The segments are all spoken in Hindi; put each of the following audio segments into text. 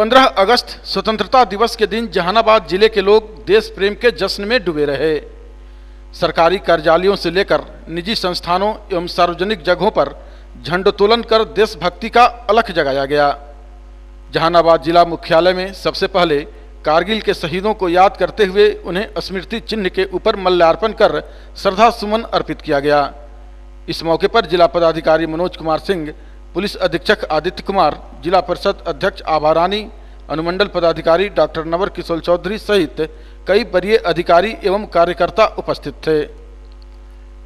15 अगस्त स्वतंत्रता दिवस के दिन जहानाबाद जिले के लोग देश प्रेम के जश्न में डूबे रहे। सरकारी कार्यालयों से लेकर निजी संस्थानों एवं सार्वजनिक जगहों पर झंडोत्तोलन कर देशभक्ति का अलख जगाया गया। जहानाबाद जिला मुख्यालय में सबसे पहले कारगिल के शहीदों को याद करते हुए उन्हें स्मृति चिन्ह के ऊपर माल्यार्पण कर श्रद्धा सुमन अर्पित किया गया। इस मौके पर जिला पदाधिकारी मनोज कुमार सिंह, पुलिस अधीक्षक आदित्य कुमार, जिला परिषद अध्यक्ष आभा रानी, अनुमंडल पदाधिकारी डॉक्टर नवर किशोर चौधरी सहित कई वरीय अधिकारी एवं कार्यकर्ता उपस्थित थे।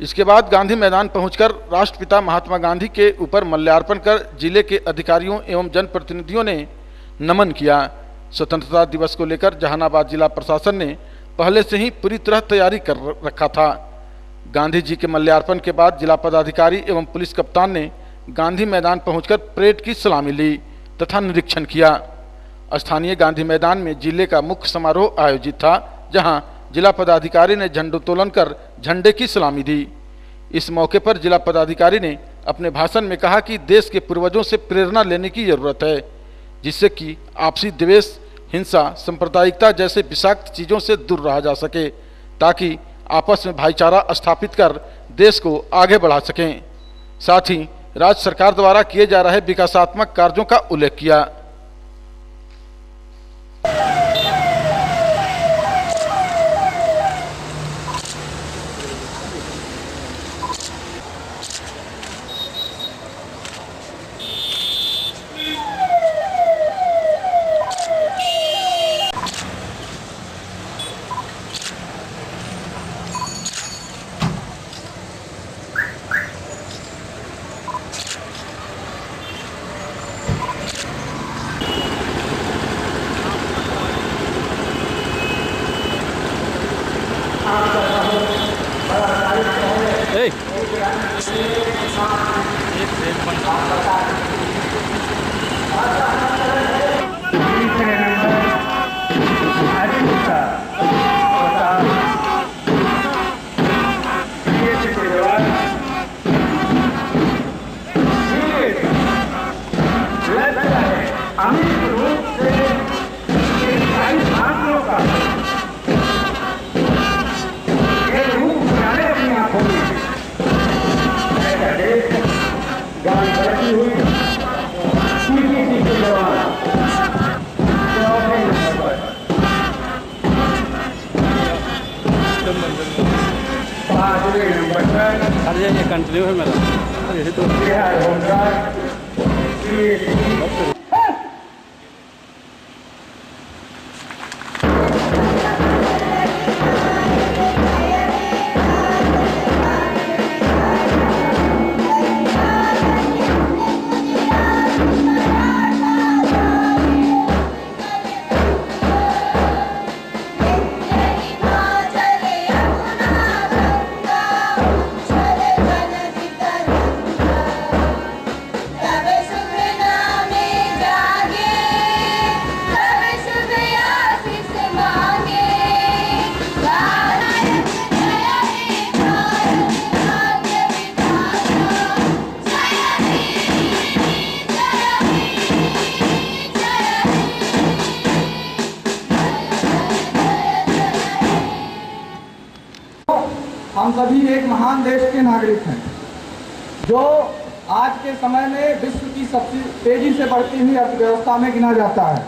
इसके बाद गांधी मैदान पहुंचकर राष्ट्रपिता महात्मा गांधी के ऊपर माल्यार्पण कर जिले के अधिकारियों एवं जनप्रतिनिधियों ने नमन किया। स्वतंत्रता दिवस को लेकर जहानाबाद जिला प्रशासन ने पहले से ही पूरी तरह तैयारी कर रखा था। गांधी जी के माल्यार्पण के बाद जिला पदाधिकारी एवं पुलिस कप्तान ने गांधी मैदान पहुंचकर परेड की सलामी ली तथा निरीक्षण किया। स्थानीय गांधी मैदान में जिले का मुख्य समारोह आयोजित था, जहां जिला पदाधिकारी ने झंडोत्तोलन कर झंडे की सलामी दी। इस मौके पर जिला पदाधिकारी ने अपने भाषण में कहा कि देश के पूर्वजों से प्रेरणा लेने की जरूरत है, जिससे कि आपसी द्वेष, हिंसा, सांप्रदायिकता जैसे विषाक्त चीज़ों से दूर रहा जा सके, ताकि आपस में भाईचारा स्थापित कर देश को आगे बढ़ा सकें। साथ ही राज्य सरकार द्वारा किए जा रहे विकासात्मक कार्यों का उल्लेख किया। ये कंटिन्यू है मेरा। यही तो हम सभी एक महान देश के नागरिक हैं, जो आज के समय में विश्व की सबसे तेजी से बढ़ती हुई अर्थव्यवस्था में गिना जाता है।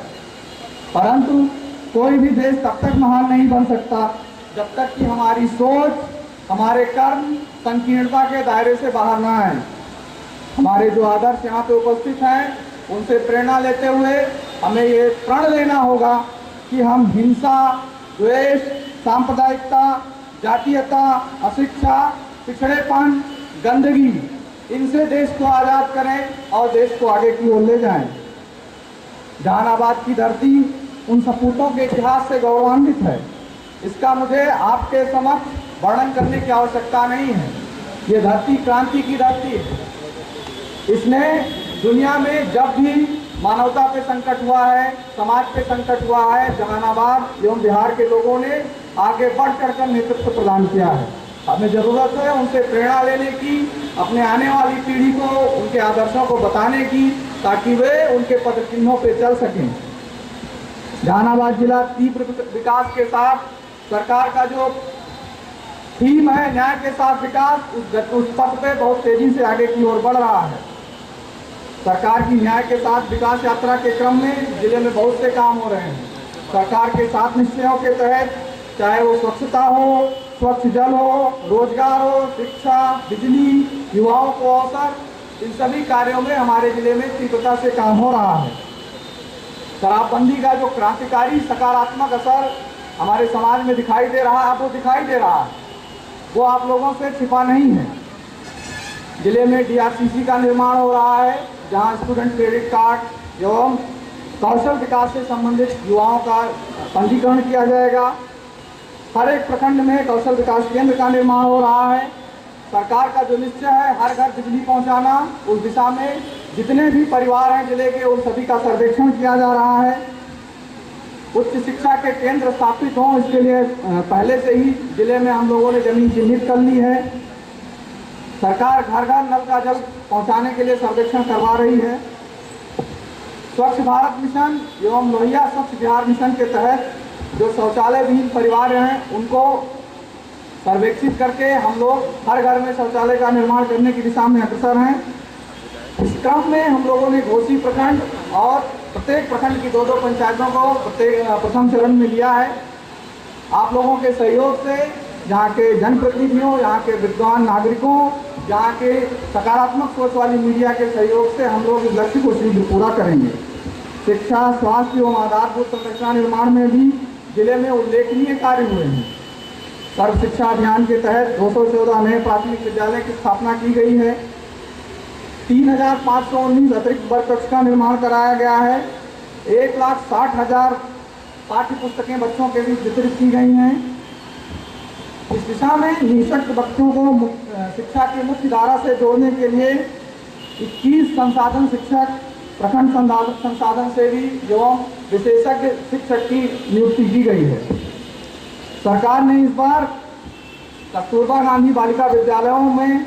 परंतु कोई भी देश तब तक महान नहीं बन सकता जब तक कि हमारी सोच, हमारे कर्म संकीर्णता के दायरे से बाहर ना आए। हमारे जो आदर्श यहाँ पे उपस्थित हैं, उनसे प्रेरणा लेते हुए हमें ये प्रण लेना होगा कि हम हिंसा, द्वेष, सांप्रदायिकता, जातीयता, अशिक्षा, पिछड़ेपन, गंदगी, इनसे देश को आज़ाद करें और देश को आगे की ओर ले जाएं। जहानाबाद की धरती उन सपूतों के इतिहास से गौरवान्वित है। इसका मुझे आपके समक्ष वर्णन करने की आवश्यकता नहीं है। ये धरती क्रांति की धरती है। इसने दुनिया में जब भी मानवता पे संकट हुआ है, समाज पे संकट हुआ है, जहानाबाद एवं बिहार के लोगों ने आगे बढ़ कर नेतृत्व प्रदान किया है। हमें ज़रूरत है उनसे प्रेरणा लेने की, अपने आने वाली पीढ़ी को उनके आदर्शों को बताने की, ताकि वे उनके पद चिन्हों पे चल सकें। जहानाबाद जिला तीव्र विकास के साथ सरकार का जो थीम है न्याय के साथ विकास, उस पथ पे बहुत तेजी से आगे की ओर बढ़ रहा है। सरकार की न्याय के साथ विकास यात्रा के क्रम में जिले में बहुत से काम हो रहे हैं। सरकार के 7 निश्चयों के तहत चाहे वो स्वच्छता हो, स्वच्छ जल हो, रोजगार हो, शिक्षा, बिजली, युवाओं को अवसर, इन सभी कार्यों में हमारे जिले में तीव्रता से काम हो रहा है। शराबबंदी का जो क्रांतिकारी सकारात्मक असर हमारे समाज में दिखाई दे रहा है, आपको दिखाई दे रहा है, वो आप लोगों से छिपा नहीं है। जिले में DRCC का निर्माण हो रहा है, जहां स्टूडेंट क्रेडिट कार्ड एवं कौशल विकास से संबंधित युवाओं का पंजीकरण किया जाएगा। हर एक प्रखंड में कौशल विकास केंद्र का निर्माण हो रहा है। सरकार का जो निश्चय है हर घर बिजली पहुंचाना, उस दिशा में जितने भी परिवार हैं जिले के, उन सभी का सर्वेक्षण किया जा रहा है। उच्च शिक्षा के केंद्र स्थापित हों, इसके लिए पहले से ही जिले में हम लोगों ने जमीन चिन्हित कर ली है। सरकार घर घर नल का जल पहुंचाने के लिए सर्वेक्षण करवा रही है। स्वच्छ भारत मिशन एवं लोहिया स्वच्छ बिहार मिशन के तहत जो शौचालय विहीन परिवार हैं उनको सर्वेक्षित करके हम लोग हर घर में शौचालय का निर्माण करने की दिशा में अग्रसर हैं। इस क्रम में हम लोगों ने घोसी प्रखंड और प्रत्येक प्रखंड की 2-2 पंचायतों को प्रथम चरण में लिया है। आप लोगों के सहयोग से, यहाँ के जनप्रतिनिधियों, यहाँ के विद्वान नागरिकों, यहाँ के सकारात्मक सोच वाली मीडिया के सहयोग से हम लोग इस लक्ष्य को शीघ्र पूरा करेंगे। शिक्षा, स्वास्थ्य एवं आधारभूत संरचना निर्माण में भी जिले में उल्लेखनीय कार्य हुए हैं। सर्व शिक्षा अभियान के तहत 214 नए प्राथमिक विद्यालय की स्थापना की गई है। 3519 अतिरिक्त वर्ग कक्ष का निर्माण कराया गया है। 1,60,000 पाठ्य पुस्तकें बच्चों के बीच वितरित की गई हैं। इस दिशा में निःशक्त बच्चों को शिक्षा की मुख्य धारा से जोड़ने के लिए 21 संसाधन शिक्षक, प्रखंड संसाधन सेवी एवं विशेषज्ञ शिक्षक की नियुक्ति की गई है। सरकार ने इस बार कस्तूरबा गांधी बालिका विद्यालयों में,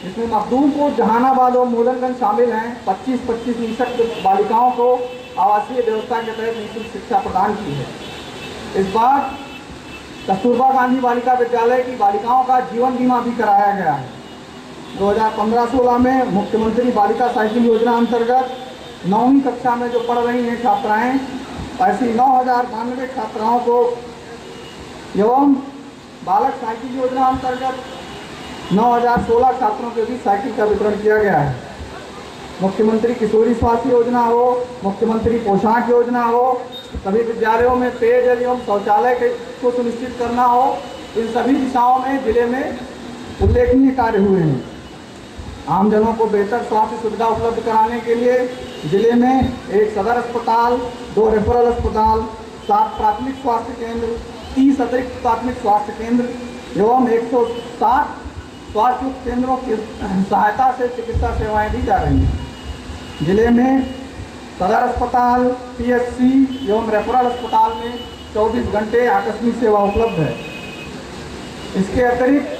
जिसमें मखदूमपुर, जहानाबाद और मोदनगंज शामिल हैं, 25-25 निःशक्त बालिकाओं को आवासीय व्यवस्था के तहत निःशुल्क शिक्षा प्रदान की है। इस बार कस्तूरबा गांधी बालिका विद्यालय की बालिकाओं का जीवन बीमा भी कराया गया है। 2015-16 में मुख्यमंत्री बालिका साइकिल योजना अंतर्गत 9वीं कक्षा में जो पढ़ रही हैं छात्राएं, ऐसी 9,092 छात्राओं को एवं बालक साइकिल योजना अंतर्गत 9,016 छात्रों के बीच साइकिल का वितरण किया गया है। मुख्यमंत्री किशोरी स्वास्थ्य योजना हो, मुख्यमंत्री पोशाक योजना हो, सभी विद्यालयों में पेयजल एवं शौचालय को सुनिश्चित करना हो, इन सभी दिशाओं में जिले में उल्लेखनीय कार्य हुए हैं। आमजनों को बेहतर स्वास्थ्य सुविधा उपलब्ध कराने के लिए जिले में 1 सदर अस्पताल, 2 रेफरल अस्पताल, 7 प्राथमिक स्वास्थ्य केंद्र, 30 अतिरिक्त प्राथमिक स्वास्थ्य केंद्र एवं 160 स्वास्थ्य केंद्रों की सहायता से चिकित्सा सेवाएं दी जा रही हैं। जिले में सदर अस्पताल, PHC एवं रेफरल अस्पताल में 24 घंटे आकस्मिक सेवा उपलब्ध है। इसके अतिरिक्त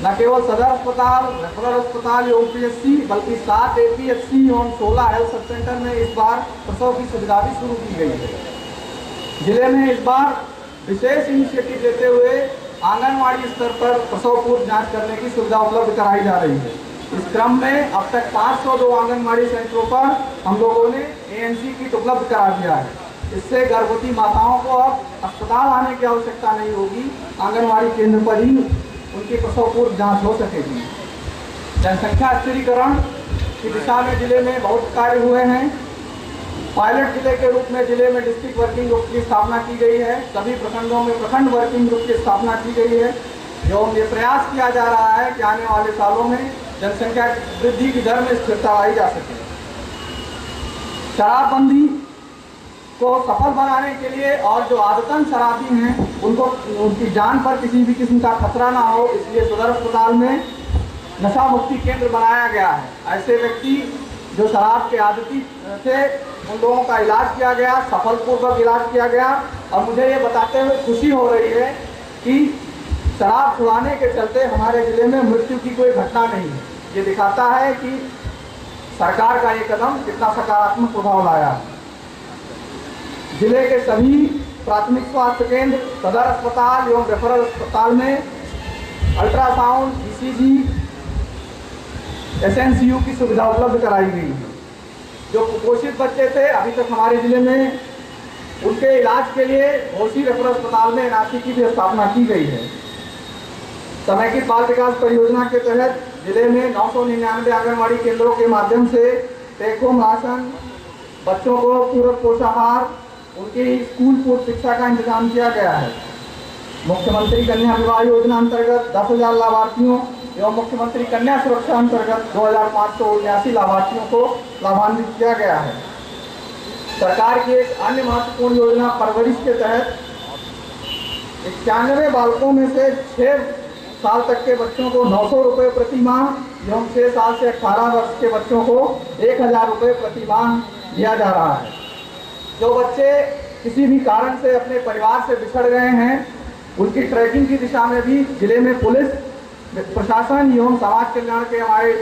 न केवल सदर अस्पताल, रेफरल अस्पताल एवं PHC बल्कि 7 APHC एवं 16 हेल्थ सब सेंटर में इस बार प्रसव की सुविधा भी शुरू की गई है। जिले में इस बार विशेष इनिशिएटिव लेते हुए आंगनवाड़ी स्तर पर प्रसव पूर्व जांच करने की सुविधा उपलब्ध कराई जा रही है। इस क्रम में अब तक 502 आंगनवाड़ी सेंटरों पर हम लोगों ने ANC किट उपलब्ध करा दिया है। इससे गर्भवती माताओं को अब अस्पताल आने की आवश्यकता नहीं होगी, आंगनवाड़ी केंद्र पर ही उनकी प्रसव पूर्व जांच हो सकेगी। जनसंख्या स्थिरीकरण की दिशा में जिले में बहुत कार्य हुए हैं। पायलट जिले के रूप में जिले में डिस्ट्रिक्ट वर्किंग ग्रुप की स्थापना की गई है। सभी प्रखंडों में प्रखंड वर्किंग ग्रुप की स्थापना की गई है। एवं ये प्रयास किया जा रहा है कि आने वाले सालों में जनसंख्या वृद्धि की दर में स्थिरता लाई जा सके। शराबबंदी को सफल बनाने के लिए और जो आदतन शराबी हैं उनको, उनकी जान पर किसी भी किस्म का खतरा ना हो, इसलिए सदर अस्पताल में नशा मुक्ति केंद्र बनाया गया है। ऐसे व्यक्ति जो शराब के आदती थे उन लोगों का इलाज किया गया, सफलपूर्वक इलाज किया गया। और मुझे ये बताते हुए खुशी हो रही है कि शराब छुड़ाने के चलते हमारे जिले में मृत्यु की कोई घटना नहीं है। ये दिखाता है कि सरकार का ये कदम कितना सकारात्मक प्रभाव लाया। जिले के सभी प्राथमिक स्वास्थ्य केंद्र, सदर अस्पताल एवं रेफरल अस्पताल में अल्ट्रासाउंड, ईसीजी, एसएनसीयू की सुविधा उपलब्ध कराई गई है। जो कुपोषित बच्चे थे अभी तक हमारे जिले में, उनके इलाज के लिए घोसी रेफरल अस्पताल में एनआरसी की भी स्थापना की गई है। समेकित बाल विकास परियोजना के तहत जिले में 999 आंगनबाड़ी केंद्रों के माध्यम से टेक होम राशन, बच्चों को पूरक पोषाहार, उनकी स्कूल पूर्व शिक्षा का इंतजाम किया गया है। मुख्यमंत्री कन्या विवाह योजना अंतर्गत 10,000 लाभार्थियों एवं मुख्यमंत्री कन्या सुरक्षा अंतर्गत 2,579 लाभार्थियों को लाभान्वित किया गया है। सरकार की एक अन्य महत्वपूर्ण योजना परवरिश के तहत 91 बालकों में से 6 साल तक के बच्चों को 900 रुपये प्रति माह एवं 6 साल से 18 वर्ष के बच्चों को 1,000 रुपये प्रति माह दिया जा रहा है। जो बच्चे किसी भी कारण से अपने परिवार से बिछड़ गए हैं, उनकी ट्रैकिंग की दिशा में भी जिले में पुलिस प्रशासन एवं समाज कल्याण के हमारे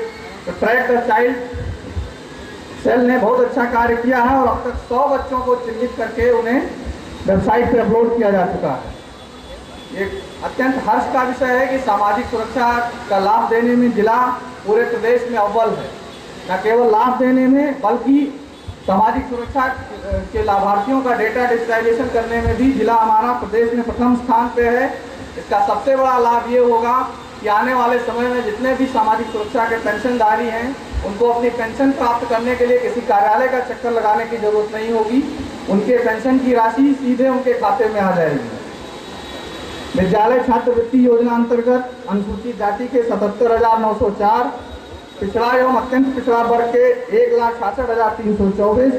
ट्रैक द चाइल्ड सेल ने बहुत अच्छा कार्य किया है और अब तक 100 बच्चों को चिन्हित करके उन्हें वेबसाइट पर अपलोड किया जा चुका है। एक अत्यंत हर्ष का विषय है कि सामाजिक सुरक्षा का लाभ देने में जिला पूरे प्रदेश में अव्वल है। न केवल लाभ देने में बल्कि सामाजिक सुरक्षा के लाभार्थियों का डेटा डिजिटाइजेशन करने में भी जिला हमारा प्रदेश में प्रथम स्थान पे है। इसका सबसे बड़ा लाभ ये होगा कि आने वाले समय में जितने भी सामाजिक सुरक्षा के पेंशनधारी हैं, उनको अपनी पेंशन प्राप्त करने के लिए किसी कार्यालय का चक्कर लगाने की जरूरत नहीं होगी। उनके पेंशन की राशि सीधे उनके खाते में आ जाएगी। विद्यालय छात्रवृत्ति योजना अंतर्गत अनुसूचित जाति के 77,904, पिछड़ा एवं अत्यंत पिछड़ा वर्ग के 1,66,324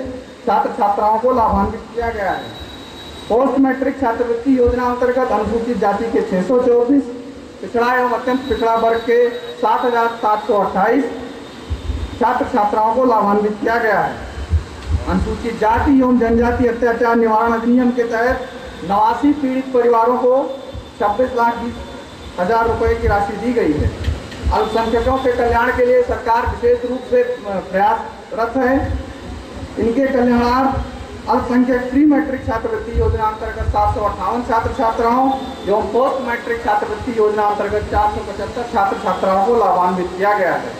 छात्र छात्राओं को लाभान्वित किया गया है। पोस्ट मैट्रिक छात्रवृत्ति योजना अंतर्गत अनुसूचित जाति के 624, पिछड़ा एवं अत्यंत पिछड़ा वर्ग के 7,728 छात्र छात्राओं को लाभान्वित किया गया है। अनुसूचित जाति एवं जनजाति अत्याचार निवारण अधिनियम के तहत 89 पीड़ित परिवारों को 26,20,000 रुपये की राशि दी गई है। अल्पसंख्यकों के कल्याण के लिए सरकार विशेष रूप से प्रयासरत है। इनके कल्याणार्थ अल्पसंख्यक प्री मैट्रिक छात्रवृत्ति योजना अंतर्गत 758 छात्र छात्राओं एवं पोस्ट मैट्रिक छात्रवृत्ति योजना अंतर्गत 475 छात्र छात्राओं को लाभान्वित किया गया है।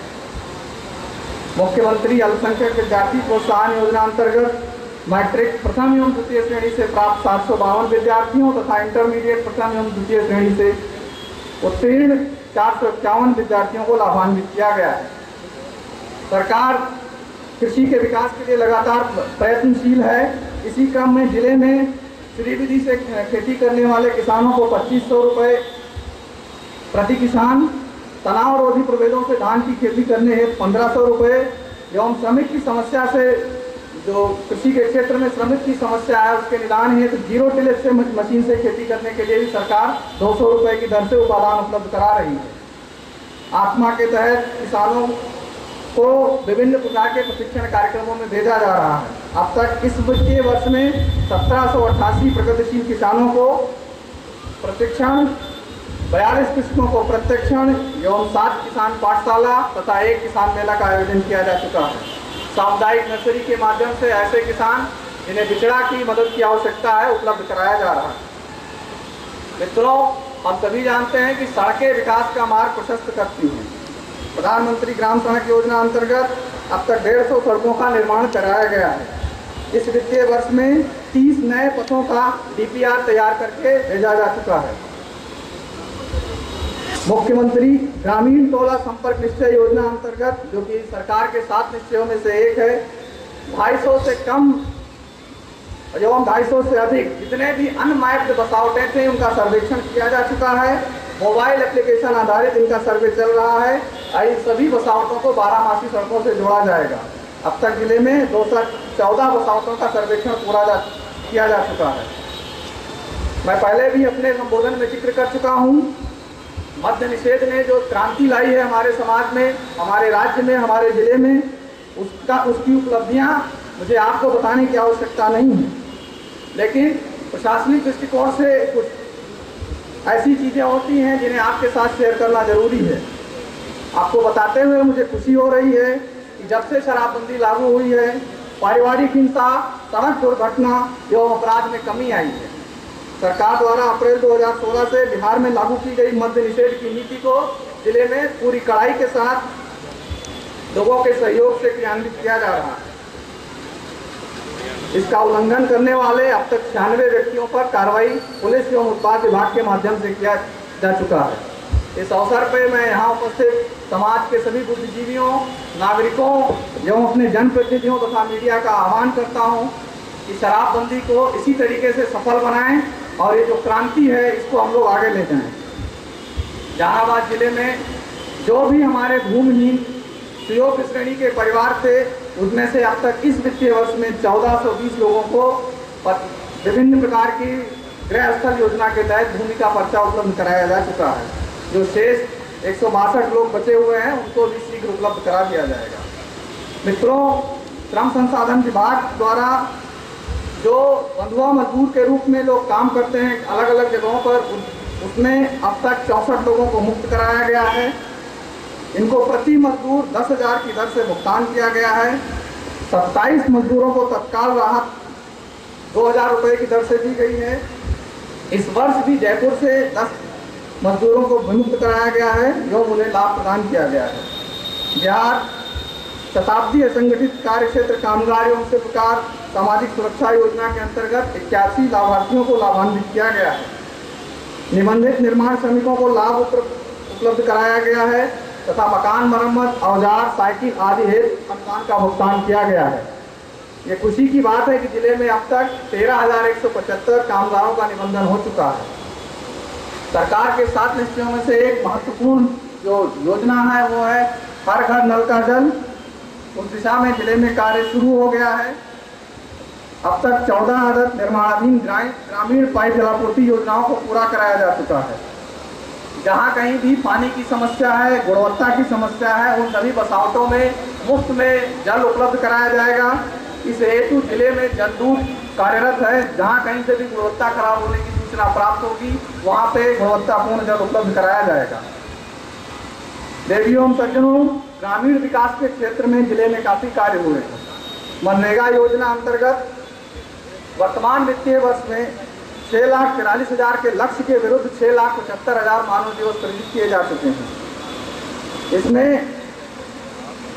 मुख्यमंत्री अल्पसंख्यक विद्यार्थी प्रोत्साहन योजना अंतर्गत मैट्रिक प्रथम एवं द्वितीय श्रेणी से प्राप्त 752 विद्यार्थियों तथा इंटरमीडिएट प्रथम एवं द्वितीय श्रेणी से उत्तीर्ण 451 विद्यार्थियों को लाभान्वित किया गया है। सरकार कृषि के विकास के लिए लगातार प्रयत्नशील है। इसी क्रम में जिले में श्री विधि से खेती करने वाले किसानों को 2,500 रुपये प्रति किसान, तनाव रोधी प्रभेदों से धान की खेती करने हेतु 1,500 रुपये एवं श्रमिक की समस्या से जो कृषि के क्षेत्र में श्रमिक की समस्या है उसके निदान हेतु जीरो टिलेज से मशीन से खेती करने के लिए भी सरकार 200 रुपये की दर से उपादान उपलब्ध करा रही है। आत्मा के तहत किसानों को विभिन्न प्रकार के प्रशिक्षण कार्यक्रमों में भेजा जा रहा है। अब तक इस वित्तीय वर्ष में 1788 प्रगतिशील किसानों को प्रशिक्षण, 42 कृषकों को प्रशिक्षण एवं 7 किसान पाठशाला तथा 1 किसान मेला का आयोजन किया जा चुका है। सामुदायिक नर्सरी के माध्यम से ऐसे किसान जिन्हें बिचड़ा की मदद की आवश्यकता है उपलब्ध कराया जा रहा है। मित्रों, हम सभी जानते हैं कि सड़कें विकास का मार्ग प्रशस्त करती हैं। प्रधानमंत्री ग्राम सड़क योजना अंतर्गत अब तक 150 सड़कों का निर्माण कराया गया है। इस वित्तीय वर्ष में 30 नए पथों का डीपीआर तैयार करके भेजा जा चुका है। मुख्यमंत्री ग्रामीण टोला संपर्क निश्चय योजना अंतर्गत, जो कि सरकार के 7 निश्चयों में से एक है, 250 से कम एवं 250 से अधिक जितने भी अनमैप्ड बसावटें थे उनका सर्वेक्षण किया जा चुका है। मोबाइल एप्लीकेशन आधारित इनका सर्वे चल रहा है। इन सभी बसावटों को 12मासी सड़कों से जोड़ा जाएगा। अब तक जिले में 214 बसावटों का सर्वेक्षण किया जा चुका है। मैं पहले भी अपने संबोधन में जिक्र कर चुका हूँ, मद्य निषेध ने जो क्रांति लाई है हमारे समाज में, हमारे राज्य में, हमारे जिले में, उसकी उपलब्धियां मुझे आपको बताने की आवश्यकता नहीं है। लेकिन प्रशासनिक दृष्टिकोण से कुछ ऐसी चीज़ें होती हैं जिन्हें आपके साथ शेयर करना जरूरी है। आपको बताते हुए मुझे खुशी हो रही है कि जब से शराबबंदी लागू हुई है पारिवारिक हिंसा, सड़क दुर्घटना एवं अपराध में कमी आई है। सरकार द्वारा अप्रैल 2016 से बिहार में लागू की गई मद्य निषेध की नीति को जिले में पूरी कड़ाई के साथ लोगों के सहयोग से क्रियान्वित किया जा रहा है। इसका उल्लंघन करने वाले अब तक 96 व्यक्तियों पर कार्रवाई पुलिस एवं उत्पाद विभाग के माध्यम से किया जा चुका है। इस अवसर पर मैं यहाँ उपस्थित समाज के सभी बुद्धिजीवियों, नागरिकों एवं अपने जनप्रतिनिधियों तथा मीडिया का आह्वान करता हूँ कि शराबबंदी को इसी तरीके से सफल बनाएं और ये जो क्रांति है इसको हम लोग आगे ले जाएं। जहानाबाद जिले में जो भी हमारे भूमिहीन सुयोग श्रेणी के परिवार थे, उसमें से अब तक इस वित्तीय वर्ष में 1420 लोगों को विभिन्न प्रकार की गृह स्थल योजना के तहत भूमि का पर्चा उपलब्ध कराया जा चुका है। जो शेष 162 लोग बचे हुए हैं उनको भी शीघ्र उपलब्ध करा दिया जाएगा। मित्रों, श्रम संसाधन विभाग द्वारा जो बंधुआ मजदूर के रूप में लोग काम करते हैं अलग अलग जगहों पर, उसमें अब तक 64 लोगों को मुक्त कराया गया है। इनको प्रति मजदूर 10,000 की दर से भुगतान किया गया है। 27 मजदूरों को तत्काल राहत 2,000 रुपये की दर से दी गई है। इस वर्ष भी जयपुर से 10 मजदूरों को विमुक्त कराया गया है जो उन्हें लाभ प्रदान किया गया है। बिहार शताब्दी असंगठित कार्य क्षेत्र कामगार एवं शिल्पकार सामाजिक सुरक्षा योजना के अंतर्गत 81 लाभार्थियों को लाभान्वित किया गया है। निबंधित निर्माण श्रमिकों को लाभ उपलब्ध कराया गया है तथा मकान मरम्मत, औजार, साइकिल आदि हेतु अनुदान का भुगतान किया गया है। ये खुशी की बात है कि जिले में अब तक 13,175 कामगारों का निबंधन हो चुका है। सरकार के 7 निश्चयों में से एक महत्वपूर्ण जो योजना है वो है हर घर नल का जल। उस दिशा में जिले में कार्य शुरू हो गया है। अब तक 14 अदद निर्माणाधीन ग्रामीण पाइप जलापूर्ति योजनाओं को पूरा कराया जा चुका है। जहां कहीं भी पानी की समस्या है, गुणवत्ता की समस्या है, उन सभी बसावटों में मुफ्त में जल उपलब्ध कराया जाएगा। इस हेतु जिले में जल दूत कार्यरत है। जहां कहीं से भी गुणवत्ता खराब होने की सूचना प्राप्त होगी वहां पे गुणवत्तापूर्ण जल उपलब्ध कराया जाएगा। देवियों एवं सज्जनों, ग्रामीण विकास के क्षेत्र में जिले में काफी कार्य हुए हैं। मनरेगा योजना अंतर्गत वर्तमान वित्तीय वर्ष में 6,43,000 के लक्ष्य के विरुद्ध 6,75,000 मानव दिवस सृजित किए जा चुके हैं। इसमें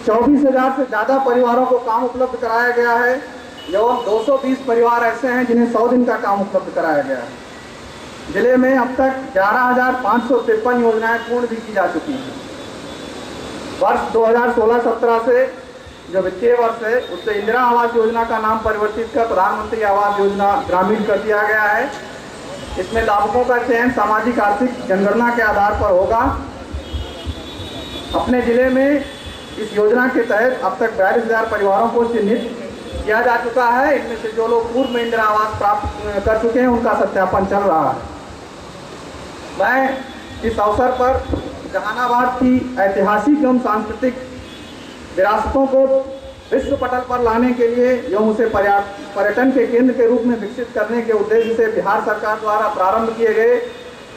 24,000 से ज़्यादा परिवारों को काम उपलब्ध कराया गया है एवं 220 परिवार ऐसे हैं जिन्हें 100 दिन का काम उपलब्ध कराया गया है। जिले में अब तक 11,553 योजनाएं पूर्ण भी की जा चुकी हैं। वर्ष 2016-17 से जो वित्तीय वर्ष है उससे इंदिरा आवास योजना का नाम परिवर्तित कर प्रधानमंत्री आवास योजना ग्रामीण कर दिया गया है। इसमें लाभुकों का चयन सामाजिक आर्थिक जनगणना के आधार पर होगा। अपने जिले में इस योजना के तहत अब तक 42,000 परिवारों को चिन्हित किया जा चुका है। इनमें से जो लोग पूर्व में इंदिरा आवास प्राप्त कर चुके हैं उनका सत्यापन चल रहा है। मैं इस अवसर पर जहानाबाद की ऐतिहासिक एवं सांस्कृतिक विरासतों को विश्व पटल पर लाने के लिए एवं उसे पर्यटन के केंद्र के रूप में विकसित करने के उद्देश्य से बिहार सरकार द्वारा प्रारंभ किए गए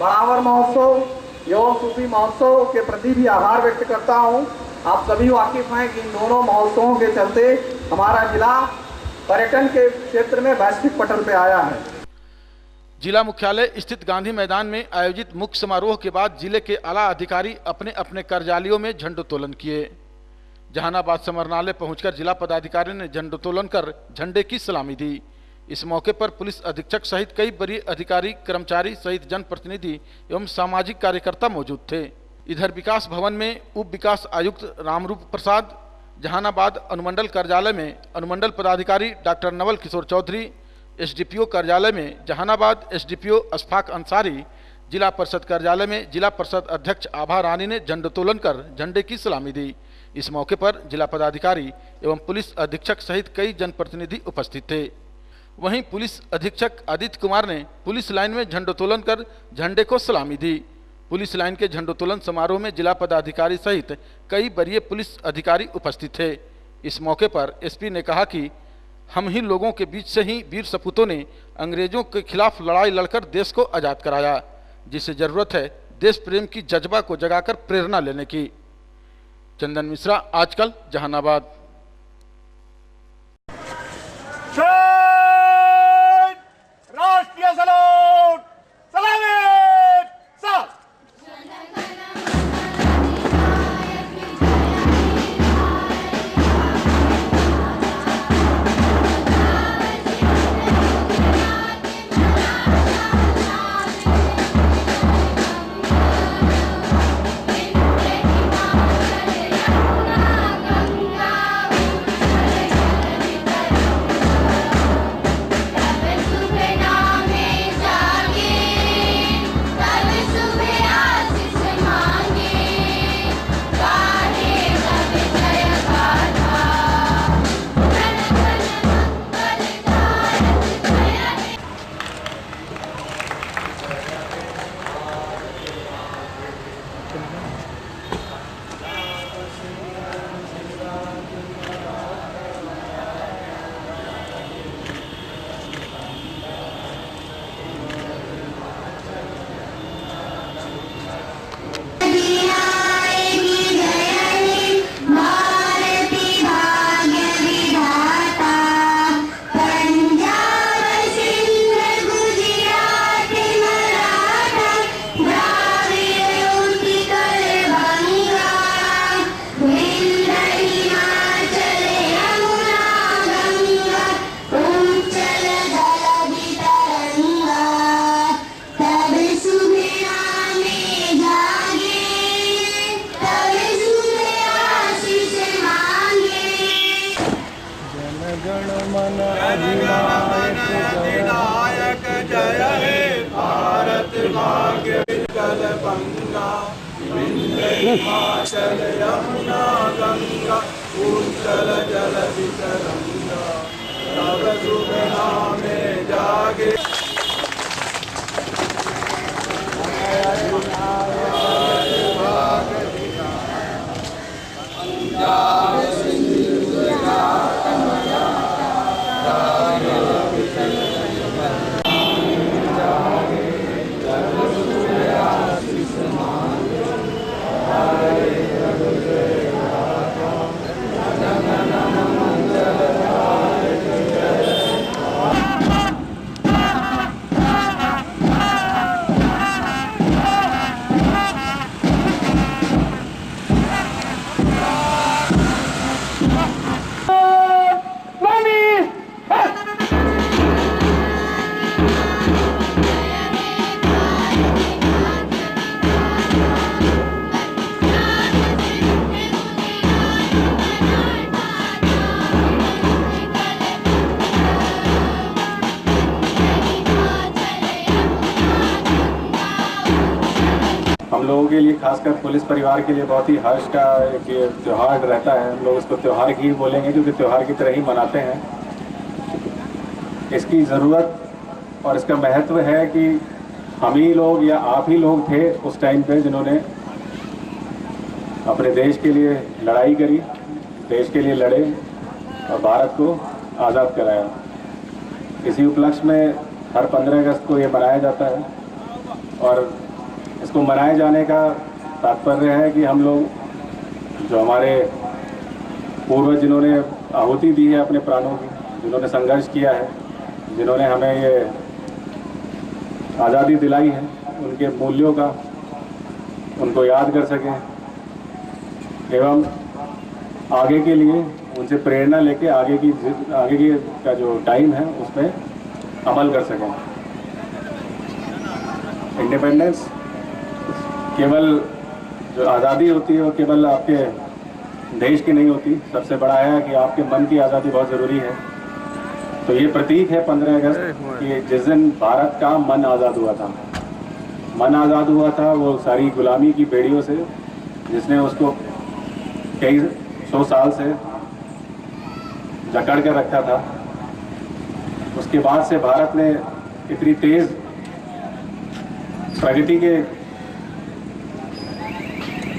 बढ़ावर महोत्सव एवं सूफी महोत्सव के प्रति भी आभार व्यक्त करता हूं। आप सभी वाकिफ हैं कि इन दोनों महोत्सवों के चलते हमारा जिला पर्यटन के क्षेत्र में वैश्विक पटल पर आया है। जिला मुख्यालय स्थित गांधी मैदान में आयोजित मुख्य समारोह के बाद जिले के आला अधिकारी अपने अपने कार्यालयों में झंडोत्तोलन किए। जहानाबाद समरनालय पहुंचकर जिला पदाधिकारी ने झंडोत्तोलन कर झंडे की सलामी दी। इस मौके पर पुलिस अधीक्षक सहित कई वरीय अधिकारी, कर्मचारी सहित जनप्रतिनिधि एवं सामाजिक कार्यकर्ता मौजूद थे। इधर विकास भवन में उप विकास आयुक्त रामरूप प्रसाद, जहानाबाद अनुमंडल कार्यालय में अनुमंडल पदाधिकारी डॉक्टर नवल किशोर चौधरी, एसडीपीओ कार्यालय में जहानाबाद एसडीपीओ अशफाक अंसारी, जिला परिषद कार्यालय में जिला परिषद अध्यक्ष आभा रानी ने झंडोत्तोलन कर झंडे की सलामी दी। इस मौके पर जिला पदाधिकारी एवं पुलिस अधीक्षक सहित कई जनप्रतिनिधि उपस्थित थे। वहीं पुलिस अधीक्षक आदित्य कुमार ने पुलिस लाइन में झंडोत्तोलन कर झंडे को सलामी दी। पुलिस लाइन के झंडोत्तोलन समारोह में जिला पदाधिकारी सहित कई वरीय पुलिस अधिकारी उपस्थित थे। इस मौके पर एसपी ने कहा कि हम ही लोगों के बीच से ही वीर सपूतों ने अंग्रेजों के खिलाफ लड़ाई लड़कर देश को आज़ाद कराया, जिसे जरूरत है देश प्रेम की जज्बा को जगाकर प्रेरणा लेने की। चंदन मिश्रा, आजकल, जहानाबाद। हम लोगों के लिए, खासकर पुलिस परिवार के लिए बहुत ही हर्ष का एक ये त्यौहार रहता है। हम लोग इसको त्यौहार ही बोलेंगे क्योंकि त्यौहार की तरह ही मनाते हैं। इसकी ज़रूरत और इसका महत्व है कि हम ही लोग या आप ही लोग थे उस टाइम पे जिन्होंने अपने देश के लिए लड़ाई करी, देश के लिए लड़े और भारत को आज़ाद कराया। इसी उपलक्ष्य में हर 15 अगस्त को ये मनाया जाता है और इसको मनाए जाने का तात्पर्य है कि हम लोग जो हमारे पूर्वज जिन्होंने आहुति दी है अपने प्राणों की, जिन्होंने संघर्ष किया है, जिन्होंने हमें ये आज़ादी दिलाई है, उनके मूल्यों का उनको याद कर सकें एवं आगे के लिए उनसे प्रेरणा लेके आगे की का जो टाइम है उसमें अमल कर सकें। इंडिपेंडेंस केवल जो आज़ादी होती है वो केवल आपके देश की नहीं होती, सबसे बड़ा है कि आपके मन की आज़ादी बहुत ज़रूरी है। तो ये प्रतीक है 15 अगस्त कि जिस दिन भारत का मन आज़ाद हुआ था। मन आज़ाद हुआ था वो सारी गुलामी की बेड़ियों से, जिसने उसको कई 100 साल से जकड़ कर रखा था। उसके बाद से भारत ने इतनी तेज़ प्रगति के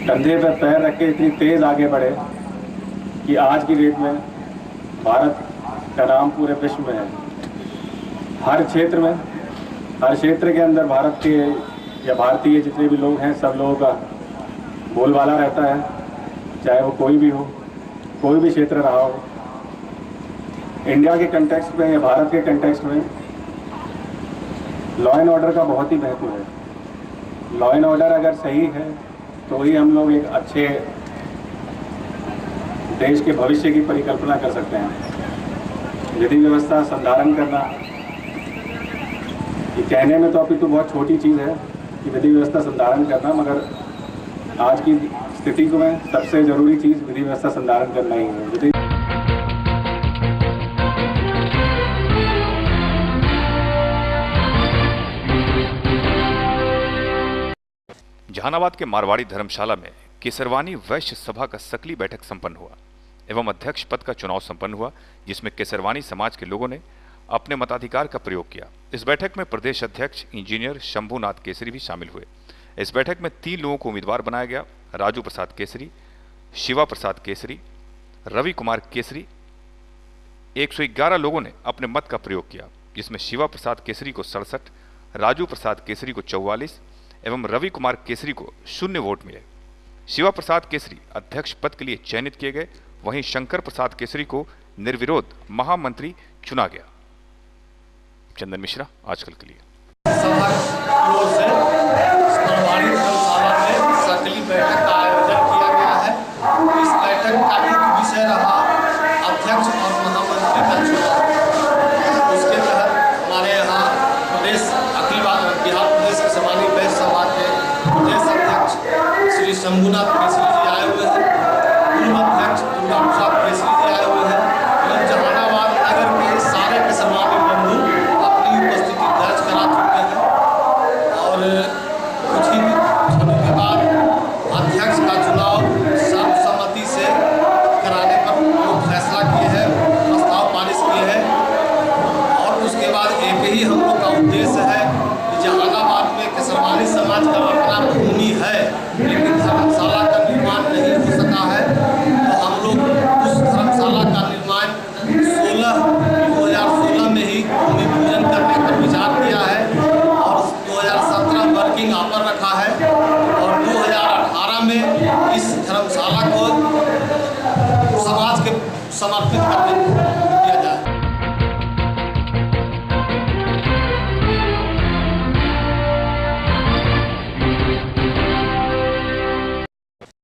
कंधे पर पैर रख के इतनी तेज़ आगे बढ़े कि आज की डेट में भारत का नाम पूरे विश्व में है। हर क्षेत्र में, हर क्षेत्र के अंदर भारत के या भारतीय जितने भी लोग हैं सब लोगों का बोलबाला रहता है, चाहे वो कोई भी हो, कोई भी क्षेत्र रहा हो। इंडिया के कंटेक्स्ट में या भारत के कंटेक्स्ट में लॉ एंड ऑर्डर का बहुत ही महत्व है। लॉ एंड ऑर्डर अगर सही है तो ही हम लोग एक अच्छे देश के भविष्य की परिकल्पना कर सकते हैं। विधि व्यवस्था संधारण करना, ये कहने में तो अभी तो बहुत छोटी चीज़ है कि विधि व्यवस्था संधारण करना, मगर आज की स्थिति में सबसे ज़रूरी चीज़ विधि व्यवस्था संधारण करना ही है। जहानाबाद के मारवाड़ी धर्मशाला में केसरवानी वैश्य सभा का सकली बैठक संपन्न हुआ एवं अध्यक्ष पद का चुनाव संपन्न हुआ, जिसमें केसरवानी समाज के लोगों ने अपने मताधिकार का प्रयोग किया। इस बैठक में प्रदेश अध्यक्ष इंजीनियर शंभूनाथ केसरी भी शामिल हुए। इस बैठक में 3 लोगों को उम्मीदवार बनाया गया: राजू प्रसाद केसरी, शिवा प्रसाद केसरी, रवि कुमार केसरी। 111 लोगों ने अपने मत का प्रयोग किया, जिसमें शिवा प्रसाद केसरी को 67, राजू प्रसाद केसरी को 44 एवं रवि कुमार केसरी को 0 वोट मिले। शिवा प्रसाद केसरी अध्यक्ष पद के लिए चयनित किए गए, वहीं शंकर प्रसाद केसरी को निर्विरोध महामंत्री चुना गया। चंदन मिश्रा, आजकल के लिए। सकली बैठक का आयोजन किया गया है। इस बैठक का एक विषय रहा अध्यक्ष और महामंत्री का चुनाव। उसके तहत हमारे यहाँ प्रदेश अखिल बिहार प्रदेश किसानी वैश्य समाज के प्रदेश अध्यक्ष श्री शंभूनाथ केसरी जी आए हुए हैं, पूर्व अध्यक्ष दुर्गा प्रसाद केसरी जी आए हुए हैं और जहानाबाद नगर के सारे किसानी बंधु अपनी उपस्थिति दर्ज करा चुके हैं और कुछ ही समर्पित करने